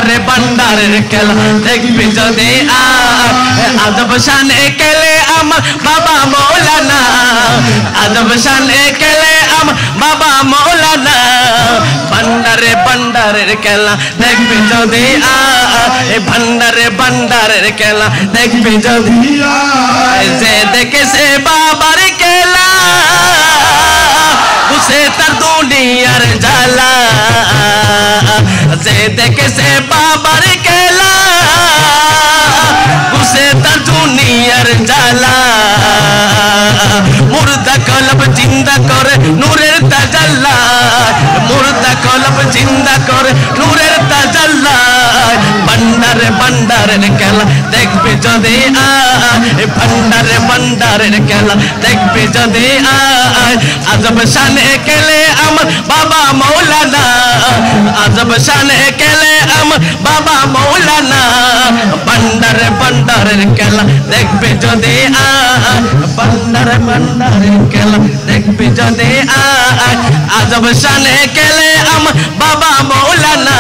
ভান্ডারে ভান্ডারের খেলা দেখবি যদি আজব শানে খেলে আমার বাবা মৌলানা আজব শানে খেলে আমার বাবা মৌলানা ভান্ডারে ভান্ডারের খেলা দেখবি যদি ভান্ডারে ভান্ডারের খেলা দেখবি যদি যে দেখেছে বাবার খেলা উসে তার দুনিয়ার জ্বালা যে দেখেছে বাবার খেলা উসে তার দুনিয়ার জ্বালা মুর্দা কলব জিন্দা করে নূরের তাজাল্লা মুর্দা কলব জিন্দা করে নূরের তাজাল্লা ভান্ডারে ভান্ডারের খেলা দেখবে যদি ভান্ডারে ভান্ডারের খেলা দেখবে যদি আজব শানে খেলে আমার বাবা মৌলানা আজব শানে খেলে আমার বাবা মৌলানা ভান্ডারে ভান্ডারের খেলা দেখবে যদি ভান্ডারে ভান্ডারের খেলা দেখবে যদি আজব শানে খেলে আমার বাবা মৌলানা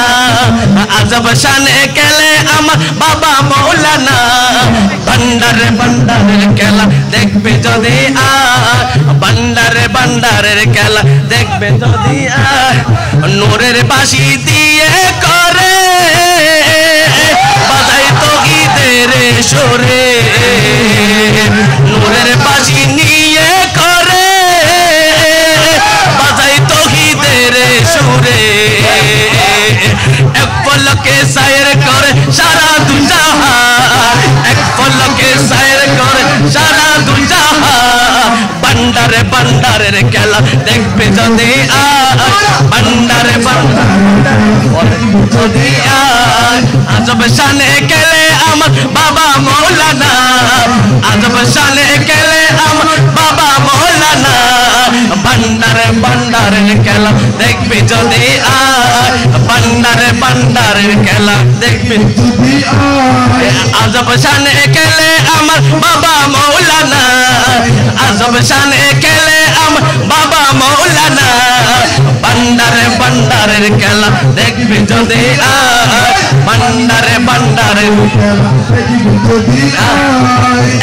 আজব শানে খেলে আমার বাবা মৌলানা ভান্ডারে ভান্ডারের খেলা দেখবে যদি ভান্ডারে ভান্ডারের খেলা দেখবে যদি নূরের বাঁশি দিয়ে করে বাজাই তো ঈদের সুরে নূরের বাঁশি নিয়ে করে বাজাই তো ঈদের সুরে এক পলকে সায়ের করে সারা দুজাহান এক পলকে সায়ের করে সারা দুজাহান ভান্ডারে ভান্ডারের খেলা দেখবে যদি ভান্ডারে ভান্ডারের যদি আজব শানে খেলে আমার বাবা মৌলানা আজব শানে খেলে আমার বাবা মৌলানা ভান্ডারে ভান্ডারের খেলা দেখবে যদি ভান্ডারে ভান্ডারের খেলা দেখবে আজব শানে খেলে আমার বাবা মৌলানা আজব শানে খেলে আমার বাবা মৌলানা ভান্ডারে ভান্ডারের খেলা দেখবে যদি ভান্ডারে ভান্ডারের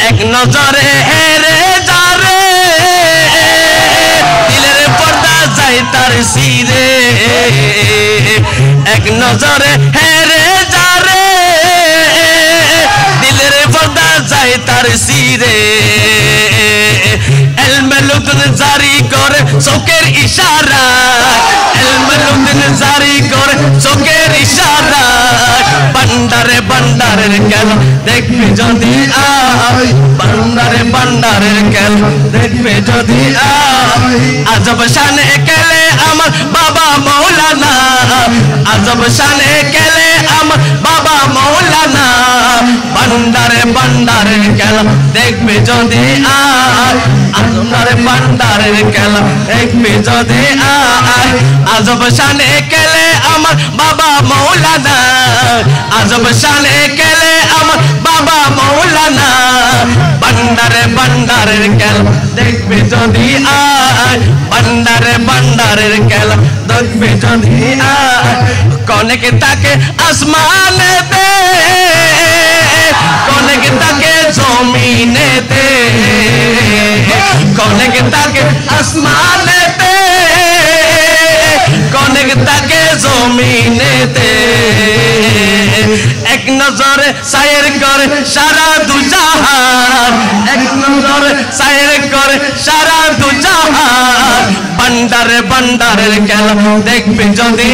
এক নজরে হেরে যারে দিলের পর্দা যায় তার সিরে এক নজরে হেরে যারে দিলের পর্দা যায় তার সিরে এলমেলুদ্দিন জারি করে চোখের ইশারা এলমেলুদ্দিন জারি করে চোখের ইশারা ভান্ডারে ভান্ডারের খেলা দেখবে যদি ভান্ডারে ভান্ডারের খেলা দেখবে যদি আজব শানে খেলে আমার বাবা মৌলানা আজব শানে খেলে আমার বাবা মৌলানা ভান্ডারে ভান্ডারের খেলা দেখবে যদি ভান্ডারে ভান্ডারের খেলা দেখবে যদি আজব শানে খেলে আমার বাবা মৌলানা আজব শানে খেলে আমার বাবা মৌলানা ভান্ডারে ভান্ডারের খেলা দেখবে যদি ভান্ডারে ভান্ডারের খেলা দেখবে যদি কনেকে তাকে আসমানেতে কনেকে তাকে জমিনেতে কনেকে তাকে আসমানেতে কনেকে তাকে জমিনেতে এক নজরে সায়ের করে সারা দুজাহান এক নজরে সায়ের করে সারা দুজাহান ভান্ডারে ভান্ডারের খেলা দেখবে যদি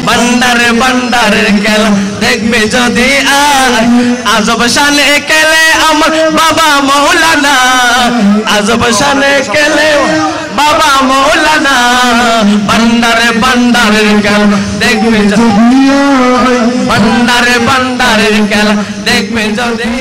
ভান্ডারে ভান্ডারের খেলা দেখবে যদি আজব শানে খেলে আমার বাবা মৌলানা আজব শানে খেলে বাবা মৌলানা ভান্ডারে ভান্ডারের খেলা দেখবে যদি ভান্ডারে ভান্ডারের খেলা দেখবে যদি